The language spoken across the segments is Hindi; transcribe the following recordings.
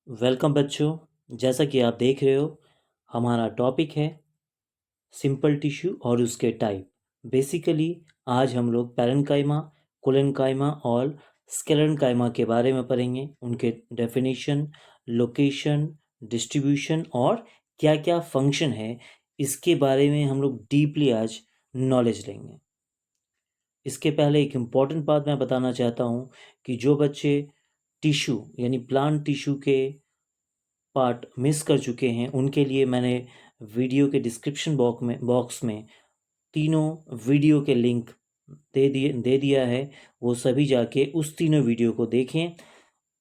वेलकम बच्चों। जैसा कि आप देख रहे हो, हमारा टॉपिक है सिंपल टिश्यू और उसके टाइप। बेसिकली आज हम लोग पैरेन्काइमा, कोलेनकाइमा और स्क्लेरेन्काइमा के बारे में पढ़ेंगे। उनके डेफिनेशन, लोकेशन, डिस्ट्रीब्यूशन और क्या क्या फंक्शन है, इसके बारे में हम लोग डीपली आज नॉलेज लेंगे। इसके पहले एक इम्पॉर्टेंट बात मैं बताना चाहता हूँ कि जो बच्चे टिश्यू यानी प्लांट टिश्यू के पार्ट मिस कर चुके हैं, उनके लिए मैंने वीडियो के डिस्क्रिप्शन बॉक्स में तीनों वीडियो के लिंक दे दिया है। वो सभी जाके उस तीनों वीडियो को देखें,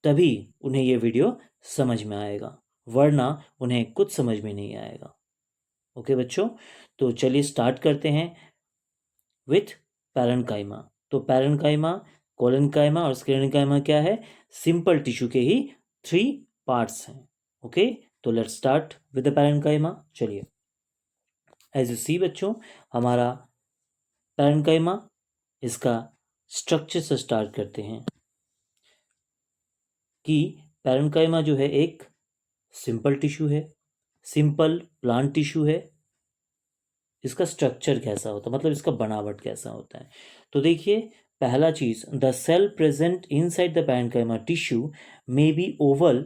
तभी उन्हें ये वीडियो समझ में आएगा, वरना उन्हें कुछ समझ में नहीं आएगा। ओके बच्चों, तो चलिए स्टार्ट करते हैं विथ पैरेन्काइमा। तो पैरेन्काइमा, कोलेनकाइमा और स्क्लेरेन्काइमा क्या है? सिंपल टिश्यू के ही 3 पार्ट्स हैं। ओके, तो let's start with the parenchyma. चलिए, एज यू सी बच्चों, हमारा पैरेन्काइमा, इसका स्ट्रक्चर से स्टार्ट करते हैं कि पैरेन्काइमा जो है एक सिंपल टिश्यू है, सिंपल प्लांट टिश्यू है। इसका स्ट्रक्चर कैसा होता है, मतलब इसका बनावट कैसा होता है? तो देखिए, पहला चीज, the cell present inside the parenchyma tissue may be oval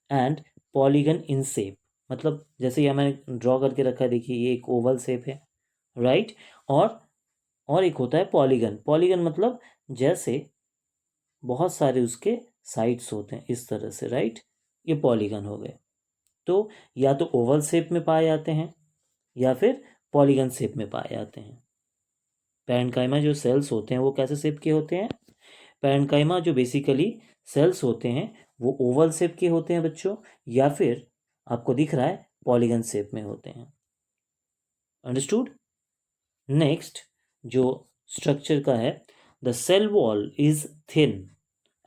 and polygon in shape. मतलब जैसे यहाँ मैंने ड्रॉ करके रखा है, देखिए ये एक ओवल शेप है, राइट। और एक होता है पॉलीगन। पॉलीगन मतलब जैसे बहुत सारे उसके साइड्स होते हैं इस तरह से, राइट। ये पॉलीगन हो गए। तो या तो ओवल शेप में पाए जाते हैं या फिर पॉलीगन शेप में पाए जाते हैं। पैरेन्काइमा जो सेल्स होते हैं वो कैसे शेप के होते हैं? पैरेन्काइमा जो बेसिकली सेल्स होते हैं वो ओवल शेप के होते हैं बच्चों, या फिर आपको दिख रहा है पॉलीगन शेप में होते हैं। अंडरस्टूड? नेक्स्ट जो स्ट्रक्चर का है, the cell wall is thin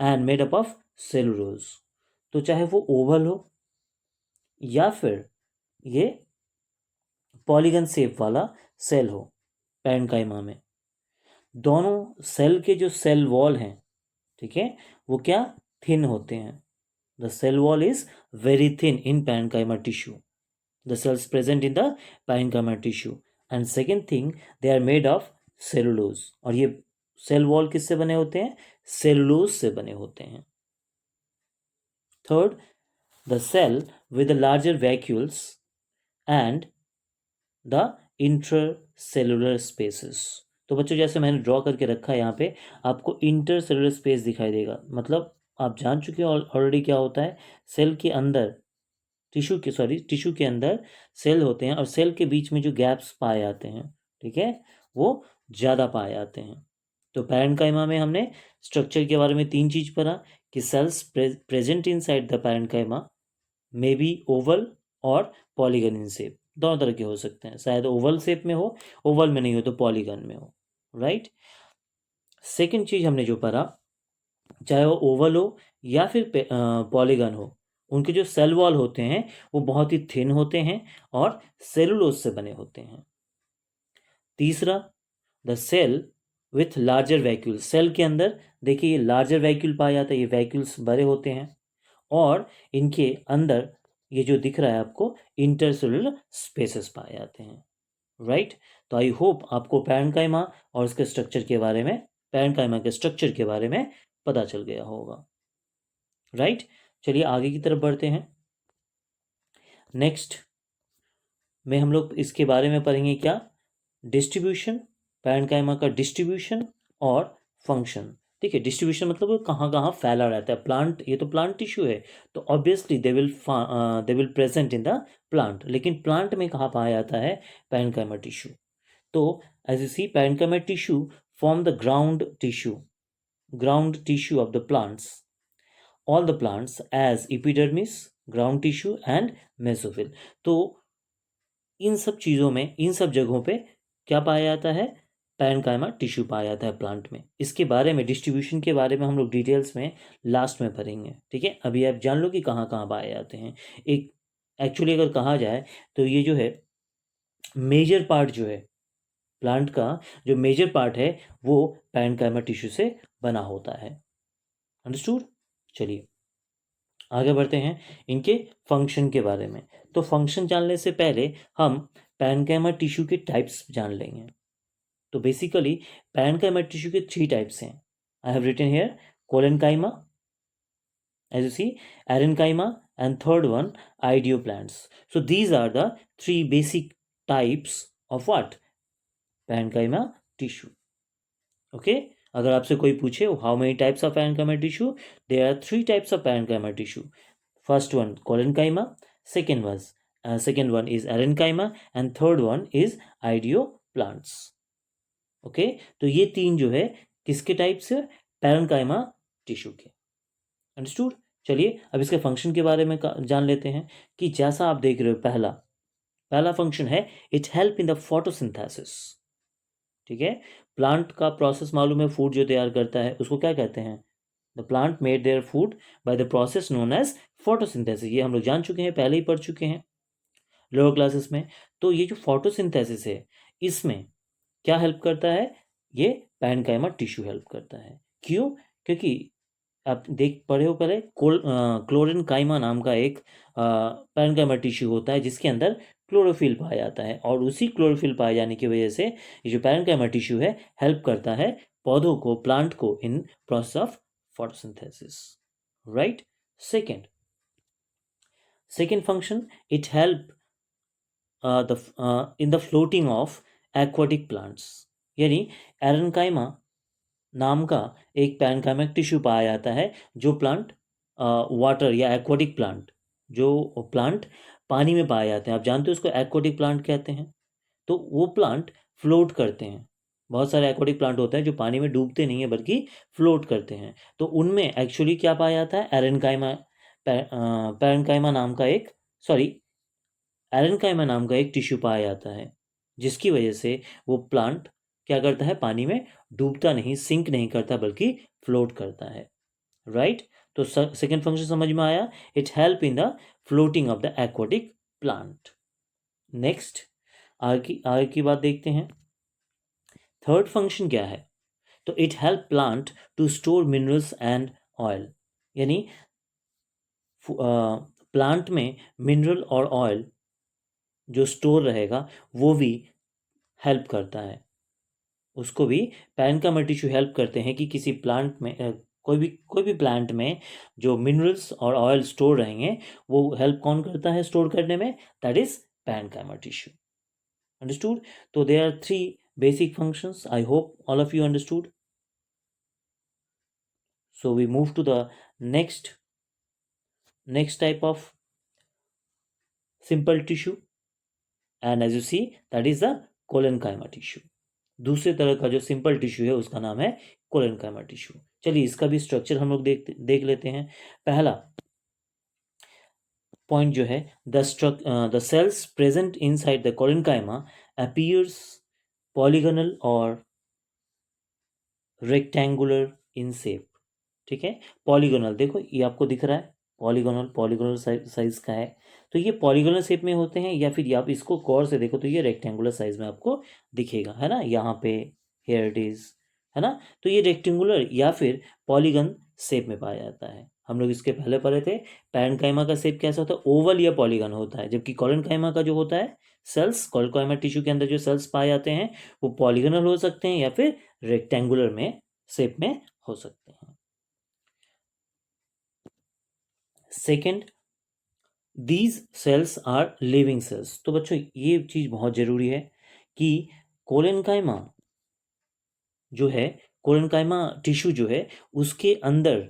and made up of cellulose. तो चाहे वो ओवल हो या फिर ये पॉलीगन शेप वाला सेल हो, पैरेन्काइमा में दोनों सेल के जो सेल वॉल हैं, ठीक है, वो क्या थिन होते हैं। The cell wall is very thin in parenchyma tissue, the cells present in the parenchyma tissue, and second thing, they are made of cellulose। और ये सेल वॉल किससे बने होते हैं? सेलुलोज से बने होते हैं। Third, the cell with larger vacuoles and the intercellular spaces. तो बच्चों जैसे मैंने ड्रॉ करके रखा है यहाँ पे, आपको इंटरसेलुलर स्पेस दिखाई देगा। मतलब आप जान चुके हो ऑलरेडी क्या होता है। सेल के अंदर टिश्यू के अंदर सेल होते हैं और सेल के बीच में जो गैप्स पाए जाते हैं, ठीक है, वो ज़्यादा पाए जाते हैं। तो पैरेन्काइमा में हमने स्ट्रक्चर के बारे में 3 चीज़ पढ़ा कि cells present inside the parenchyma may be Oval और पॉलीगन इन शेप। दोनों तरह के हो सकते हैं, शायद ओवल शेप में हो, ओवल में नहीं हो तो पॉलीगन में हो, राइट। सेकेंड चीज़ हमने जो पढ़ा, चाहे वो ओवल हो या फिर पॉलीगन हो, उनके जो सेल वॉल होते हैं वो बहुत ही थिन होते हैं और सेलुलोज से बने होते हैं। तीसरा, the cell with larger vacuole. Cell के अंदर देखिए ये लार्जर वैक्यूल पाया जाता है, ये वैक्यूल्स बड़े होते हैं और इनके अंदर ये जो दिख रहा है आपको, इंटरसेलुलर स्पेसेस पाए जाते हैं, राइट। तो आई होप आपको पैरेन्काइमा और उसके स्ट्रक्चर के बारे में, पैरेन्काइमा के स्ट्रक्चर के बारे में पता चल गया होगा, राइट। चलिए आगे की तरफ बढ़ते हैं। नेक्स्ट में हम लोग इसके बारे में पढ़ेंगे क्या? डिस्ट्रीब्यूशन, पैरेन्काइमा का डिस्ट्रीब्यूशन और फंक्शन। ठीक है, डिस्ट्रीब्यूशन मतलब वो कहाँ कहाँ फैला रहता है। प्लांट, ये तो प्लांट टिश्यू है, तो obviously they will present in the plant. लेकिन प्लांट में कहाँ पाया जाता है? Parenchyma tissue. तो as you see, parenchyma tissue form the ground tissue of the plants, all the plants, as epidermis, ground tissue and mesophyll। तो इन सब चीज़ों में, इन सब जगहों पे क्या पाया जाता है? पैरेन्काइमा टिश्यू पाया जाता है प्लांट में। इसके बारे में, डिस्ट्रीब्यूशन के बारे में हम लोग डिटेल्स में लास्ट में पढ़ेंगे, ठीक है। अभी आप जान लो कि कहाँ कहाँ पाए जाते हैं। एक एक्चुअली अगर कहा जाए तो ये जो है मेजर पार्ट जो है प्लांट का, जो मेजर पार्ट है वो पैरेन्काइमा टिश्यू से बना होता है। अंडरस्टूड? चलिए आगे बढ़ते हैं इनके फंक्शन के बारे में। तो फंक्शन जानने से पहले हम पैरेन्काइमा टिश्यू के टाइप्स जान लेंगे। तो बेसिकली पैरेन्काइमा टिश्यू के 3 टाइप्स हैं। I have written here collenchyma, as you see, parenchyma, and third one idioplants. So these are the 3 basic types of what? Parenchyma tissue. Okay, अगर आपसे कोई पूछे how many types of parenchyma tissue, there are 3 types of parenchyma tissue. First one collenchyma, second one is arenchyma, and third one is idioplants. Okay, तो ये 3 जो है किसके टाइप से? पैरेन्काइमा टिश्यू के। अंडरस्टूड। चलिए अब इसके फंक्शन के बारे में जान लेते हैं कि जैसा आप देख रहे हो, पहला फंक्शन है it help in the photosynthesis. ठीक है, प्लांट का प्रोसेस मालूम है, फूड जो तैयार करता है उसको क्या कहते हैं? The plant made their food by the process known as photosynthesis. ये हम लोग जान चुके हैं, पहले ही पढ़ चुके हैं लोअर क्लासेस में। तो ये जो फोटोसिंथेसिस है इसमें क्या हेल्प करता है? ये पैरेन्काइमा टिश्यू हेल्प करता है। क्यों? क्योंकि आप देख पढ़े हो पहले, क्लोरेनकाइमा नाम का एक पैरेन्काइमा टिश्यू होता है जिसके अंदर क्लोरोफिल पाया जाता है, और उसी क्लोरोफिल पाए जाने की वजह से ये जो पैरेन्काइमा टिश्यू है हेल्प करता है पौधों को, प्लांट को, in process of photosynthesis. Right. Second function, it help in the floating of aquatic plants. यानी पैरेन्काइमा नाम का एक पैरेन्काइमिक टिश्यू पाया जाता है जो प्लांट वाटर या एक्वाटिक प्लांट, जो प्लांट पानी में पाए जाते हैं, आप जानते हो उसको एक्वाटिक प्लांट कहते हैं। तो वो प्लांट फ्लोट करते हैं। बहुत सारे एक्वाटिक प्लांट होते हैं जो पानी में डूबते नहीं है बल्कि फ्लोट करते हैं। तो उनमें एक्चुअली क्या पाया जाता है? पैरेन्काइमा नाम का एक एरेन्काइमा नाम का एक टिश्यू पाया जाता है, जिसकी वजह से वो प्लांट क्या करता है? पानी में डूबता नहीं, सिंक नहीं करता, बल्कि फ्लोट करता है। राइट। तो सेकेंड फंक्शन समझ में आया, it help in the floating of the aquatic plant. Next आगे की बात देखते हैं। थर्ड फंक्शन क्या है? तो it help plant to store minerals and oil. यानी प्लांट में मिनरल और ऑयल जो स्टोर रहेगा वो भी हेल्प करता है, उसको भी पैरेन्काइमा टिश्यू हेल्प करते हैं कि किसी प्लांट में कोई भी प्लांट में जो मिनरल्स और ऑयल स्टोर रहेंगे वो हेल्प कौन करता है स्टोर करने में? That is parenchyma tissue. Understood. तो there are 3 basic functions. I hope all of you understood. So we move to the next type of simple tissue, and as you see that is the collenchyma tissue. दूसरे तरह का जो सिंपल टिश्यू है उसका नाम है कोलेनकाइमा टिश्यू। चलिए इसका भी स्ट्रक्चर हम लोग देख लेते हैं। पहला पॉइंट जो है, the cells present inside the collenchyma appears polygonal और रेक्टेंगुलर इन शेप। ठीक है, पॉलीगोनल देखो ये आपको दिख रहा है, पॉलीगोनल साइज का है। तो ये पॉलीगोनल शेप में होते हैं, या फिर आप इसको गौर से देखो तो ये रेक्टेंगुलर साइज में आपको दिखेगा, है ना, यहाँ पे हियर इट इज, है ना। तो ये रेक्टेंगुलर या फिर पॉलीगन शेप में पाया जाता है। हम लोग इसके पहले पढ़े थे पैरेन्काइमा का शेप कैसा होता है? ओवल या पॉलीगन होता है, जबकि कोलेनकाइमा का जो होता है सेल्स, कोलेनकाइमा टिश्यू के अंदर जो सेल्स पाए जाते हैं वो पॉलीगोनल हो सकते हैं या फिर रेक्टेंगुलर में शेप में हो सकते हैं। Second, these cells are living cells. तो बच्चों ये चीज बहुत जरूरी है कि कोलेनकाइमा जो है, कोलेनकाइमा टिश्यू जो है उसके अंदर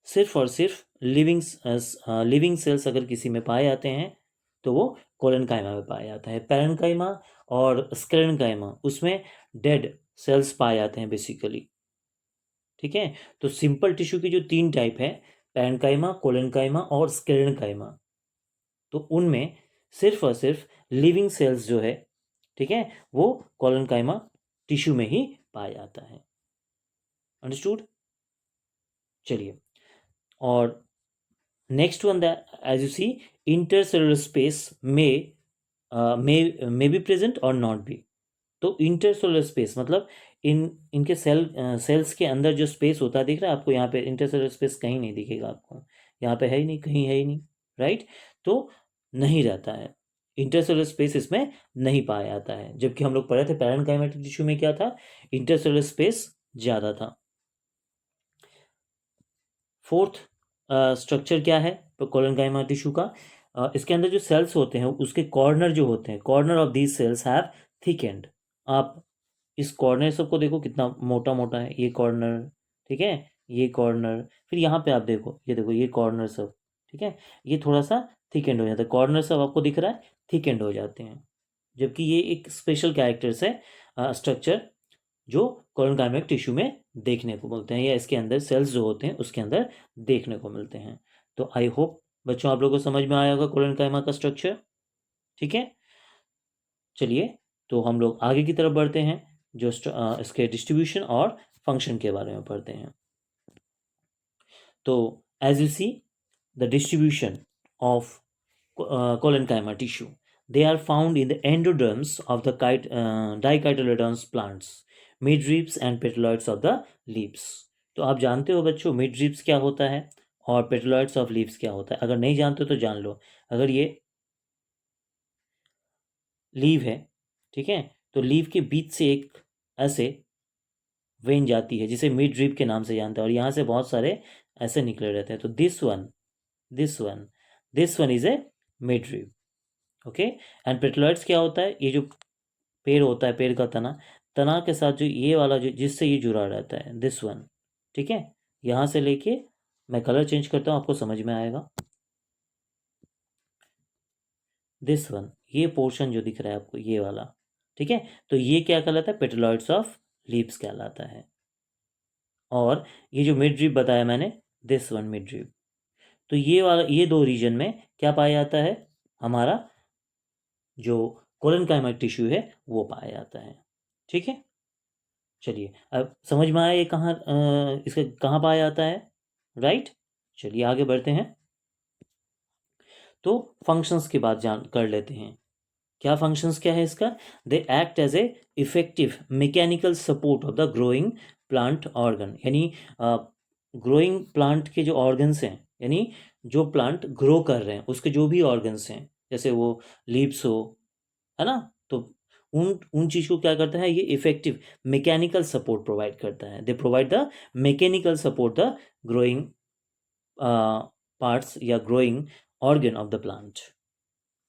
सिर्फ और सिर्फ लिविंग सेल्स अगर किसी में पाए जाते हैं तो वो कोलेनकाइमा में पाया जाता है। पैरेन्काइमा और स्क्लेरेन्काइमा उसमें डेड सेल्स पाए जाते हैं बेसिकली। ठीक है, तो सिंपल टिश्यू की जो 3 टाइप है, पैरेन्काइमा, कोलेनकाइमा और स्क्लेरेन्काइमा, तो उनमें सिर्फ और सिर्फ लिविंग सेल्स जो है, ठीक है, वो कोलेनकाइमा टिश्यू में ही पाया जाता है। अंडरस्टूड। चलिए, और next one, as you see intercellular space में बी प्रेजेंट और नॉट बी। तो इंटरसेलुलर स्पेस मतलब इनके सेल्स के अंदर जो स्पेस होता है, दिख रहा है आपको यहाँ पे? इंटरसेलुलर स्पेस कहीं नहीं दिखेगा आपको, यहाँ पे है ही नहीं, कहीं है ही नहीं, राइट। तो नहीं रहता है, इंटरसेलुलर स्पेस इसमें नहीं पाया जाता है। जबकि हम लोग पढ़े थे पैरेन्काइमेटिक टिश्यू में क्या था, इंटरसेलुलर स्पेस ज़्यादा था। फोर्थ स्ट्रक्चर क्या है कोलेनकाइमा टिश्यू का, इसके अंदर जो सेल्स होते हैं उसके कॉर्नर जो होते हैं, corner of these cells have thick and. आप इस कॉर्नर सबको देखो कितना मोटा मोटा है, ये कॉर्नर, ठीक है, ये कॉर्नर, फिर यहाँ पे आप देखो, ये देखो ये कॉर्नर सब, ठीक है, ये थोड़ा सा थिक एंड हो जाता है, कॉर्नर सब आपको दिख रहा है थिक एंड हो जाते हैं। जबकि ये एक स्पेशल कैरेक्टर्स है स्ट्रक्चर जो कोलेनकाइमिक टिश्यू में देखने को मिलते हैं, या इसके अंदर सेल्स जो होते हैं उसके अंदर देखने को मिलते हैं। तो आई होप बच्चों आप लोगों को समझ में आया होगा कोलेनकाइमा का स्ट्रक्चर, ठीक है। चलिए तो हम लोग आगे की तरफ बढ़ते हैं, जो इसके डिस्ट्रीब्यूशन और फंक्शन के बारे में पढ़ते हैं। तो as you see the distribution of collenchyma tissue, they are found in the endoderms of the dicotyledonous plants, midribs and petaloids of the leaves। तो आप जानते हो बच्चों midribs क्या होता है और petaloids of leaves क्या होता है, अगर नहीं जानते हो तो जान लो। अगर ये लीव है, ठीक है, तो लीव के बीच से एक ऐसे वेन जाती है जिसे मिड ड्रिप के नाम से जानते हैं, और यहाँ से बहुत सारे ऐसे निकले रहते हैं। तो this one is a midrib, okay. And पेट्रोलाइट्स क्या होता है, ये जो पेड़ होता है, पेड़ का तना, तना के साथ जो ये वाला जो जिससे ये जुड़ा रहता है, दिस वन, ठीक है। यहाँ से लेके मैं कलर चेंज करता हूँ, आपको समझ में आएगा। दिस वन, ये पोर्शन जो दिख रहा है आपको, ये वाला, ठीक है, तो ये क्या कहलाता है, पेट्रोलाइट्स ऑफ लीव्स कहलाता है। और ये जो मिड ड्रिप बताया मैंने, दिस वन मिड ड्रिप, तो ये वाला, ये दो रीजन में क्या पाया जाता है, हमारा जो कोलेनकाइमा टिश्यू है वो पाया जाता है, ठीक है। चलिए अब समझ में आया ये कहाँ इसका कहाँ पाया जाता है, राइट। चलिए आगे बढ़ते हैं। तो फंक्शंस की बात जान कर लेते हैं, क्या फंक्शंस क्या है इसका, they act as a effective mechanical support of the growing plant organ, यानी ग्रोइंग प्लांट के जो ऑर्गन्स हैं, यानी जो प्लांट ग्रो कर रहे हैं उसके जो भी ऑर्गन्स हैं, जैसे वो लीव्स हो, है ना, तो उन उन चीज़ को क्या करता है, ये इफेक्टिव मैकेनिकल सपोर्ट प्रोवाइड करता है। They provide the mechanical support the growing parts या growing organ of the plant,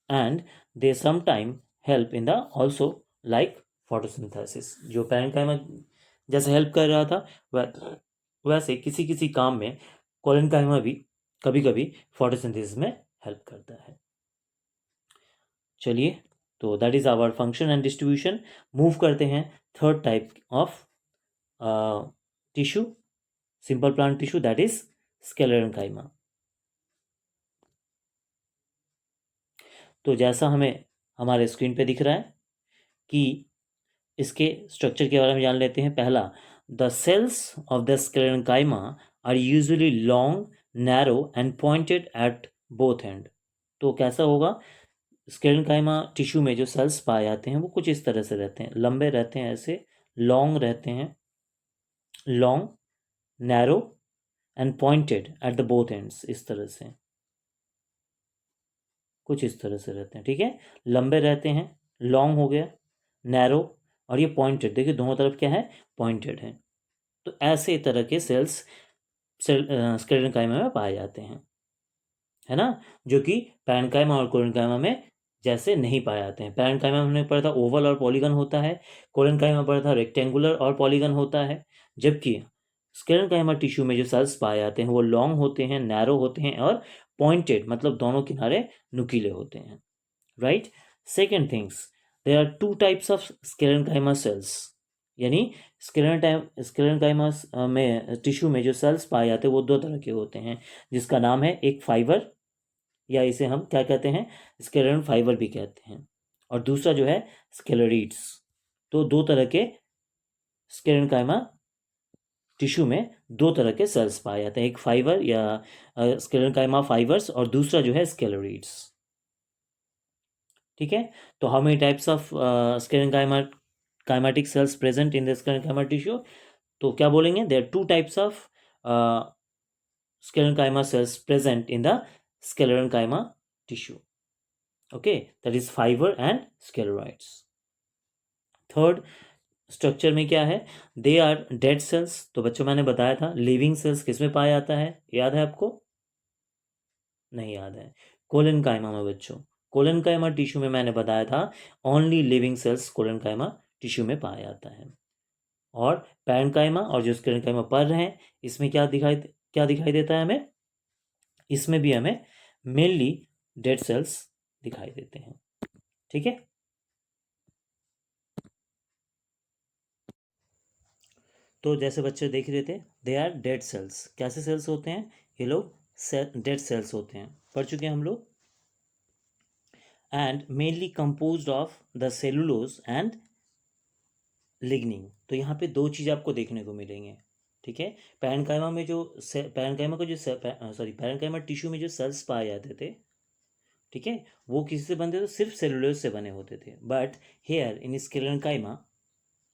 and they sometime help in the also like photosynthesis. जो पैरेन्काइमा जैसे हेल्प कर रहा था वैसे किसी किसी काम में कोलेनकाइमा भी कभी कभी फोटोसिंथेसिस में हेल्प करता है। चलिए तो that is our function and distribution. Move करते हैं third type of tissue, simple plant tissue, that is sclerenchyma. तो जैसा हमें हमारे स्क्रीन पे दिख रहा है कि इसके स्ट्रक्चर के बारे में जान लेते हैं। पहला, the cells of the sclerenchyma are usually long, narrow and pointed at both end. तो कैसा होगा, स्क्लेरेन्काइमा टिश्यू में जो सेल्स पाए जाते हैं वो कुछ इस तरह से रहते हैं, लंबे रहते हैं, ऐसे लॉन्ग रहते हैं, long, narrow and pointed at the both ends, इस तरह से, कुछ इस तरह से रहते हैं, ठीक है। लंबे रहते हैं, लॉन्ग हो गया, नैरो, और ये पॉइंटेड, देखिए दोनों तरफ क्या है, पॉइंटेड है। तो ऐसे तरह के सेल्स स्क्लेरेन्काइमा में पाए जाते हैं, है ना, जो कि पैरेन्काइमा और कोलेनकाइमा में जैसे नहीं पाए जाते हैं। पैरेन्काइमा में हमने पढ़ा था ओवल और पॉलीगन होता है, कोलेनकाइमा में पढ़ा था रेक्टेंगुलर और पॉलीगन होता है। जबकि स्क्लेरेन्काइमा टिश्यू में जो सेल्स पाए जाते हैं वो लॉन्ग होते हैं, नैरो होते हैं और पॉइंटेड, मतलब दोनों किनारे नुकीले होते हैं, right. Second things, there are two types of sclerenchyma cells, यानी स्क्लेरेन्काइमा में टिश्यू में जो सेल्स पाए जाते हैं वो दो तरह के होते हैं, जिसका नाम है एक फाइबर, या इसे हम क्या कहते हैं, स्क्लेरल फाइबर भी कहते हैं, और दूसरा जो है स्क्लेरिड्स। तो दो तरह के स्क्लेरेन्काइमा टिश्यू में दो तरह के सेल्स पाए जाते हैं, एक फाइबर या स्क्लेरेन्काइमा फाइबर्स, और दूसरा जो है स्क्लेरिड्स, ठीक है। तो how many types of chymatic cells present in the sclerenchyma tissue, तो क्या बोलेंगे, there are two types of sclerenchyma cells present in the sclerenchyma tissue. Okay, that is fiber and scleroids. Third structure में क्या है, दे आर डेड सेल्स। तो बच्चों मैंने बताया था लिविंग सेल्स किस में पाया जाता है, याद है आपको? नहीं याद है? कोलेनकाइमा में बच्चों, कोलेनकाइमा टिश्यू में मैंने बताया था only living cells collenchyma tissue में पाया जाता है। और पैरेन्काइमा और जो स्क्लेरेन्काइमा पर रहे हैं, इसमें क्या दिखाई देता है हमें? इसमें भी हमें मेनली डेड सेल्स दिखाई देते हैं। ठीक है, तो जैसे बच्चे देख रहे थे, दे आर डेड सेल्स। कैसे सेल्स होते हैं ये लोग? डेड सेल्स होते हैं, पढ़ चुके हैं हम लोग। And mainly composed of the cellulose and lignin. तो यहाँ पे दो चीज़ आपको देखने को मिलेंगे। ठीक है, पैरेन्काइमा में जो पैरेन्काइमा को जो पैरेन्काइमा टिश्यू में जो सेल्स पाए जाते थे, ठीक है, वो किसी से बनते थे? सिर्फ सेलुलोज से बने होते थे। बट हेयर इन स्क्लेरेन्काइमा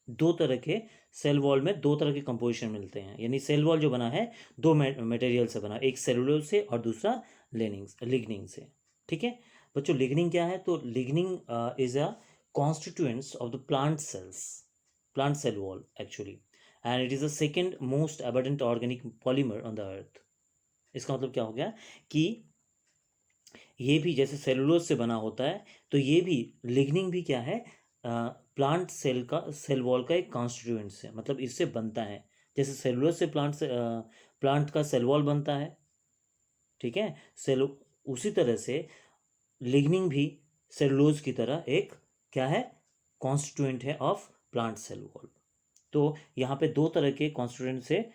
दो तरह के सेल वॉल में दो तरह के कंपोजिशन मिलते हैं, यानी सेल वॉल जो बना है दो मटेरियल से बना, एक सेलुलोज से और दूसरा लिग्निन से। ठीक है बच्चों, लिग्निन क्या है? तो lignin is a constituents of the plant cells, plant cell wall actually, and it is the second most abundant organic polymer on the earth. इसका मतलब क्या हो गया कि ये भी जैसे सेलुलोज से बना होता है, तो ये भी लिग्निन भी क्या है? प्लांट सेल का, सेल वॉल का एक कॉन्स्टिट्यूएंट्स है, मतलब इससे बनता है। जैसे सेलुलोज से प्लांट का सेल वॉल बनता है, ठीक है, सेल, उसी तरह से लिग्निन भी सेलुलोज की तरह एक क्या है? कॉन्स्टिट्यूएंट है ऑफ प्लांट सेल वॉल। तो यहाँ पे दो तरह के कॉन्स्टिट्यूएंट से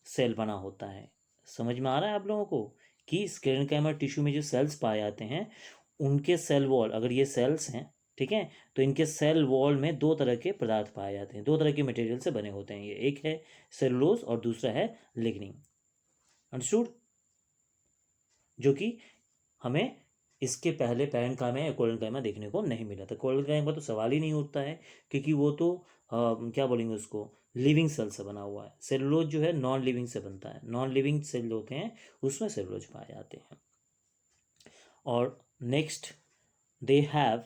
सेल बना होता है। समझ में आ रहा है आप लोगों को कि स्क्लेरेन्काइमा टिश्यू में जो सेल्स पाए जाते हैं, उनके सेल वॉल, अगर ये सेल्स हैं, ठीक है, तो इनके सेल वॉल में दो तरह के पदार्थ पाए जाते हैं, दो तरह के मटेरियल से बने होते हैं। ये एक है सेलुलोज और दूसरा है लिग्निन। अंडरस्टूड? जो कि हमें इसके पहले पैरेन्काइमा या कोलेनकाइमा देखने को नहीं मिला था। कोलेनकाइमा तो सवाल ही नहीं उठता है, क्योंकि वो तो क्या बोलेंगे उसको, लिविंग सेल से बना हुआ है। सेलुलोज जो है नॉन लिविंग से बनता है, नॉन लिविंग सेल होते हैं उसमें सेलुलोज पाए जाते हैं। और next, they have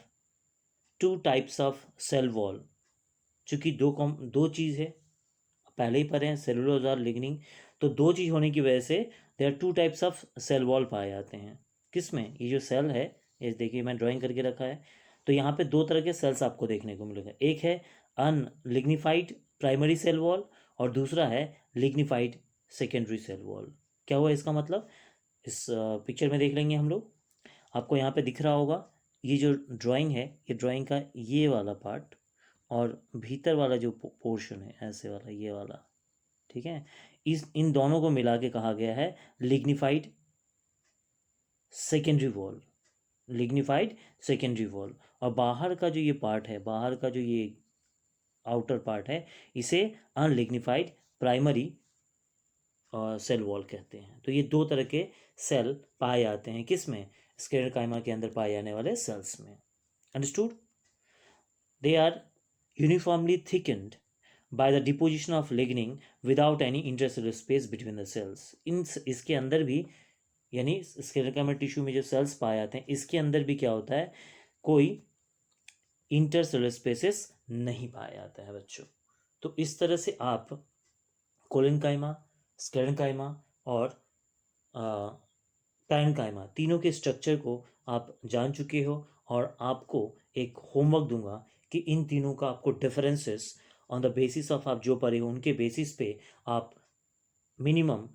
two types of cell wall. चूंकि दो चीज़ है, पहले ही पढ़े हैं सेलुलोज और लिग्निन, तो दो चीज़ होने की वजह से there are two types of cell wall पाए जाते हैं। किसमें? ये जो सेल है, ये देखिए मैं ड्राइंग करके रखा है, तो यहाँ पे दो तरह के सेल्स आपको देखने को मिलेगा। एक है अनलिग्निफाइड प्राइमरी सेल वॉल और दूसरा है लिग्निफाइड सेकेंडरी सेल वॉल। क्या हुआ इसका मतलब? इस पिक्चर में देख लेंगे हम लोग। आपको यहाँ पे दिख रहा होगा, ये जो ड्राइंग है, ये ड्राइंग का ये वाला पार्ट और भीतर वाला जो पोर्शन है ऐसे वाला, ये वाला, ठीक है, इन दोनों को मिला के कहा गया है lignified secondary wall, lignified secondary wall. और बाहर का जो ये पार्ट है, बाहर का जो ये आउटर पार्ट है, इसे अनलिग्निफाइड प्राइमरी सेल वॉल कहते हैं। तो ये दो तरह के सेल पाए जाते हैं, किस में? स्क्लेरेन्काइमा के अंदर पाए जाने वाले सेल्स में। Understood? They are uniformly thickened by the deposition of lignin without any intercellular space between the cells। इसके अंदर भी, यानी स्क्लेरेन्काइमा टिश्यू में जो सेल्स पाए जाते हैं, इसके अंदर भी क्या होता है? कोई इंटरसेलुलर स्पेसेस नहीं पाया जाता है बच्चों। तो इस तरह से आप कोलेनकाइमा, स्क्लेरेन्काइमा और पैरेन्काइमा तीनों के स्ट्रक्चर को आप जान चुके हो। और आपको एक होमवर्क दूंगा कि इन तीनों का आपको differences on the basis of आप जो पढ़े हो उनके बेसिस पे आप मिनिमम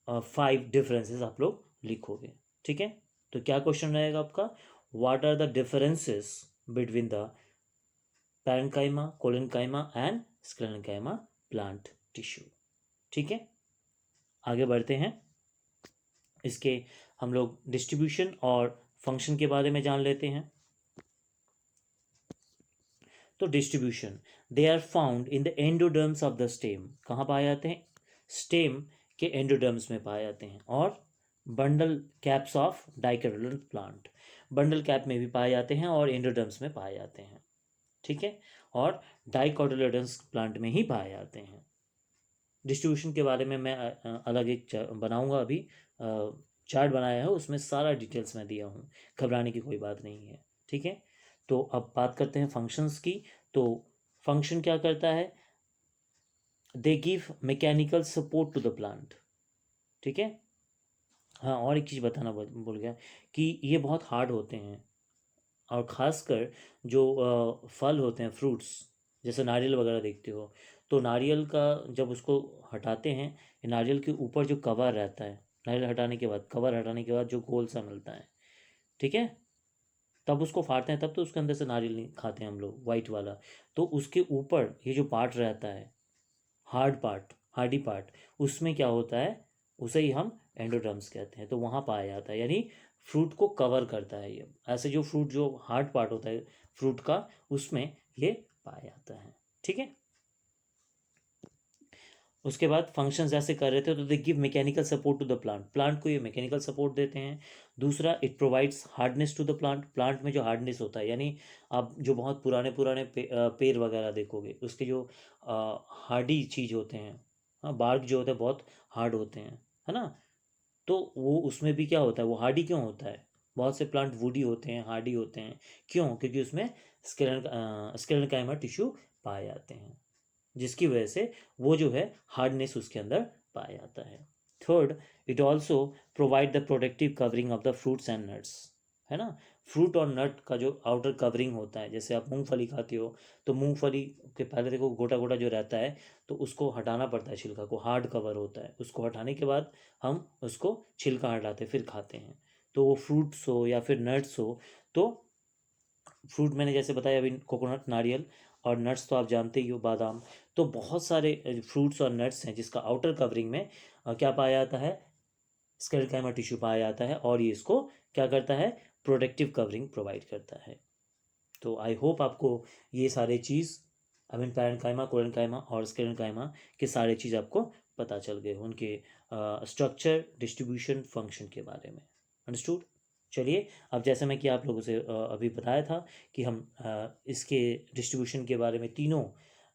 5 डिफरेंसेस आप लोग लिखोगे। ठीक है, तो क्या क्वेश्चन रहेगा आपका? What are the differences between the parenchyma, collenchyma and sclerenchyma plant tissue. ठीक है, आगे बढ़ते हैं। इसके हम लोग डिस्ट्रीब्यूशन और फंक्शन के बारे में जान लेते हैं। तो distribution, they are found in the endoderms of the stem. कहाँ पाए जाते हैं? स्टेम के एंडोडर्म्स में पाए जाते हैं। और bundle caps of dicotyledonous plant, bundle cap में भी पाए जाते हैं और एंडोडर्म्स में पाए जाते हैं। ठीक है, और डाइकोटिलेडोनस प्लांट में ही पाए जाते हैं। डिस्ट्रीब्यूशन के बारे में मैं अलग एक बनाऊंगा, अभी चार्ट बनाया है, उसमें सारा डिटेल्स मैं दिया हूँ, घबराने की कोई बात नहीं है। ठीक है, तो अब बात करते हैं फंक्शंस की। तो फंक्शन क्या करता है, they give mechanical support to the plant. ठीक है, हाँ और एक चीज़ बताना भूल गया कि ये बहुत हार्ड होते हैं, और ख़ासकर जो फल होते हैं, फ्रूट्स, जैसे नारियल वगैरह देखते हो, तो नारियल का जब उसको हटाते हैं, नारियल के ऊपर जो कवर रहता है, नारियल हटाने के बाद, कवर हटाने के बाद जो गोल सा मिलता है, ठीक है, तब उसको फाड़ते हैं, तब तो उसके अंदर से नारियल नहीं खाते हैं हम लोग, वाइट वाला। तो उसके ऊपर ये जो पार्ट रहता है, हार्ड पार्ट, हार्डी पार्ट, उसमें क्या होता है, उसे ही हम एंडोडर्म्स कहते हैं। तो वहाँ पाया जाता है, यानी फ्रूट को कवर करता है ये, ऐसे जो फ्रूट जो हार्ड पार्ट होता है फ्रूट का, उसमें ये पाया जाता है। ठीक है, उसके बाद फंक्शंस ऐसे कर रहे थे, तो they give mechanical support to the plant, plant को ये मैकेनिकल सपोर्ट देते हैं। दूसरा, it provides hardness to the plant, plant में जो हार्डनेस होता है, यानी आप जो बहुत पुराने पुराने पेड़ वगैरह देखोगे, उसके जो हार्डी चीज़ होते हैं, हाँ बार्क जो होता है बहुत हार्ड होते हैं, है ना, तो वो उसमें भी क्या होता है, वो हार्डी क्यों होता है, बहुत से प्लांट वुडी होते हैं, हार्डी होते हैं, क्यों, क्योंकि उसमें स्क्लेरनकाइमा टिश्यू पाए जाते हैं, जिसकी वजह से वो जो है हार्डनेस उसके अंदर पाया जाता है। Third, it also provide the protective covering of the fruits and nuts, है ना, फ्रूट और नट का जो आउटर कवरिंग होता है, जैसे आप मूंगफली खाते हो, तो मूंगफली के पहले देखो गोटा गोटा जो रहता है, तो उसको हटाना पड़ता है, छिलका को, हार्ड कवर होता है, उसको हटाने के बाद हम उसको छिलका हटाते फिर खाते हैं। तो वो फ्रूट्स हो या फिर नट्स हो, तो फ्रूट मैंने जैसे बताया अभी, कोकोनट, नारियल, और नट्स तो आप जानते ही हो, बादाम। तो बहुत सारे फ्रूट्स और नट्स हैं जिसका आउटर कवरिंग में क्या पाया जाता है, स्क्लेरोकाइमा टिश्यू पाया जाता है, और ये इसको क्या करता है, प्रोटेक्टिव कवरिंग प्रोवाइड करता है। तो आई होप आपको ये सारे चीज़, आई मीन पैरेन्काइमा, कोरेन्काइमा और स्क्लेरोकाइमा के सारे चीज़ आपको पता चल गए, उनके स्ट्रक्चर, डिस्ट्रीब्यूशन, फंक्शन के बारे में। अंडरस्टूड। चलिए, अब जैसे मैं कि आप लोगों से अभी बताया था कि हम इसके डिस्ट्रीब्यूशन के बारे में तीनों,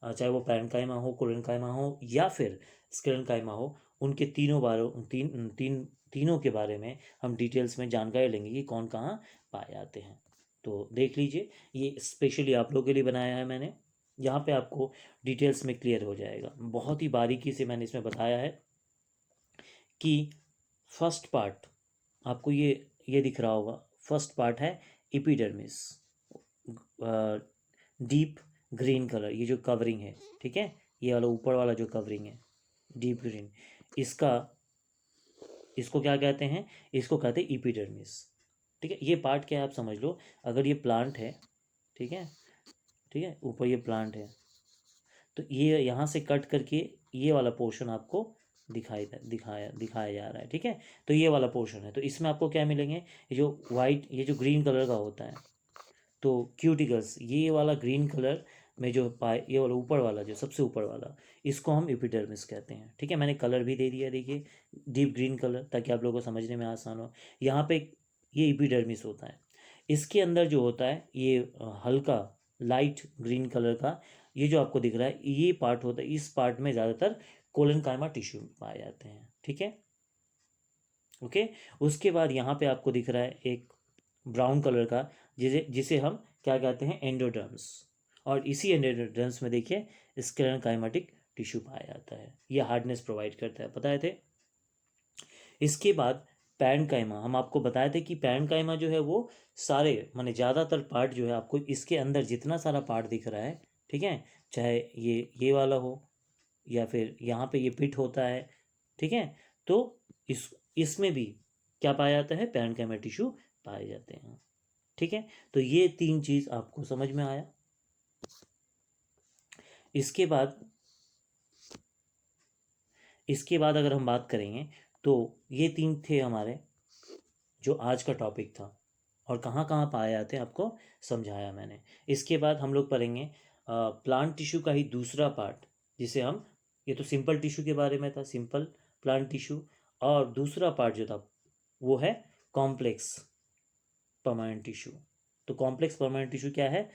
चाहे वो पैरेन्काइमा हो, कोरेन्काइमा हो या फिर स्क्लेरोकाइमा हो, उनके तीनों बारों तीन तीन तीनों के बारे में हम डिटेल्स में जानकारी लेंगे कि कौन कहाँ पाए जाते हैं। तो देख लीजिए, ये स्पेशली आप लोगों के लिए बनाया है मैंने, यहाँ पे आपको डिटेल्स में क्लियर हो जाएगा, बहुत ही बारीकी से मैंने इसमें बताया है कि फर्स्ट पार्ट आपको ये दिख रहा होगा, फर्स्ट पार्ट है एपिडर्मिस, डीप ग्रीन कलर, ये जो कवरिंग है, ठीक है, ये वाला ऊपर वाला जो कवरिंग है डीप ग्रीन, इसका, इसको क्या कहते हैं, इसको कहते हैं एपिडर्मिस। ठीक है, ये पार्ट क्या है आप समझ लो, अगर ये प्लांट है, ठीक है, ठीक है, ऊपर ये प्लांट है, तो ये यहाँ से कट करके ये वाला पोर्शन आपको दिखाया जा रहा है, ठीक है, तो ये वाला पोर्शन है, तो इसमें आपको क्या मिलेंगे, ये जो वाइट, ये जो ग्रीन कलर का होता है, तो क्यूटिकल्स, ये वाला ग्रीन कलर में जो पाए, ये वाला ऊपर वाला जो सबसे ऊपर वाला, इसको हम एपिडर्मिस कहते हैं। ठीक है, मैंने कलर भी दे दिया, देखिए डीप ग्रीन कलर, ताकि आप लोगों को समझने में आसान हो। यहाँ पे ये एपिडर्मिस होता है, इसके अंदर जो होता है ये हल्का लाइट ग्रीन कलर का, ये जो आपको दिख रहा है ये पार्ट होता है, इस पार्ट में ज़्यादातर कोलेनकाइमा टिश्यू पाए जाते हैं। ठीक है, ओके। उसके बाद यहाँ पे आपको दिख रहा है एक ब्राउन कलर का, जिसे जिसे हम क्या कहते हैं, एंडोडर्म्स, और इसी एंडोडर्म्स में देखिए स्क्लेरोकाइमेटिक टिश्यू पाया जाता है, ये हार्डनेस प्रोवाइड करता है, बताए थे। इसके बाद पैरेन्काइमा, हम आपको बताए थे कि पैरेन्काइमा जो है वो सारे माने ज़्यादातर पार्ट जो है आपको इसके अंदर जितना सारा पार्ट दिख रहा है, ठीक है, चाहे ये वाला हो या फिर यहाँ पे ये पिट होता है, ठीक है, तो इसमें भी क्या पाया जाता है, पैरेन्काइमा टिश्यू पाए जाते हैं। ठीक है, तो ये तीन चीज़ आपको समझ में आया। इसके बाद अगर हम बात करेंगे, तो ये तीन थे हमारे जो आज का टॉपिक था, और कहाँ कहाँ पाए जाते हैं आपको समझाया मैंने। इसके बाद हम लोग पढ़ेंगे प्लांट टिश्यू का ही दूसरा पार्ट, जिसे हम, ये तो सिंपल टिश्यू के बारे में था, सिंपल प्लांट टिश्यू, और दूसरा पार्ट जो था वो है कॉम्प्लेक्स परमानेंट टिश्यू। तो कॉम्प्लेक्स परमानेंट टिश्यू क्या है,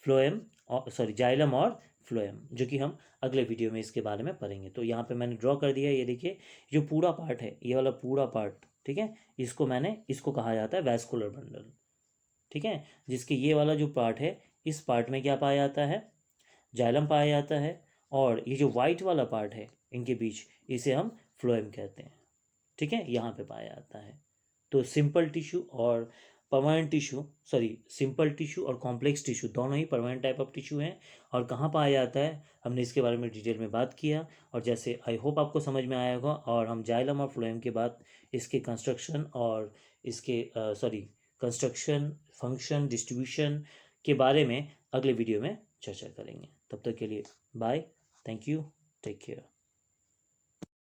फ्लोएम और जाइलम और फ्लोएम, जो कि हम अगले वीडियो में इसके बारे में पढ़ेंगे। तो यहाँ पे मैंने ड्रॉ कर दिया, ये देखिए जो पूरा पार्ट है, ये वाला पूरा पार्ट, ठीक है, इसको कहा जाता है वैस्कुलर बंडल, ठीक है, जिसके ये वाला जो पार्ट है, इस पार्ट में क्या पाया जाता है, जाइलम पाया जाता है, और ये जो वाइट वाला पार्ट है इनके बीच, इसे हम फ्लोएम कहते हैं, ठीक है, यहाँ पे पाया जाता है। तो सिंपल टिश्यू और permanent tissue, sorry, simple tissue और कॉम्प्लेक्स टिश्यू दोनों ही परमानेंट टाइप ऑफ टिश्यू हैं, और कहाँ पाया जाता है हमने इसके बारे में डिटेल में बात किया। और जैसे आई होप आपको समझ में आया होगा, और हम जाइलम और फ्लोएम के बाद इसके कंस्ट्रक्शन और इसके कंस्ट्रक्शन, फंक्शन, डिस्ट्रीब्यूशन के बारे में अगले वीडियो में चर्चा करेंगे। तब तक के लिए bye, thank you, take care.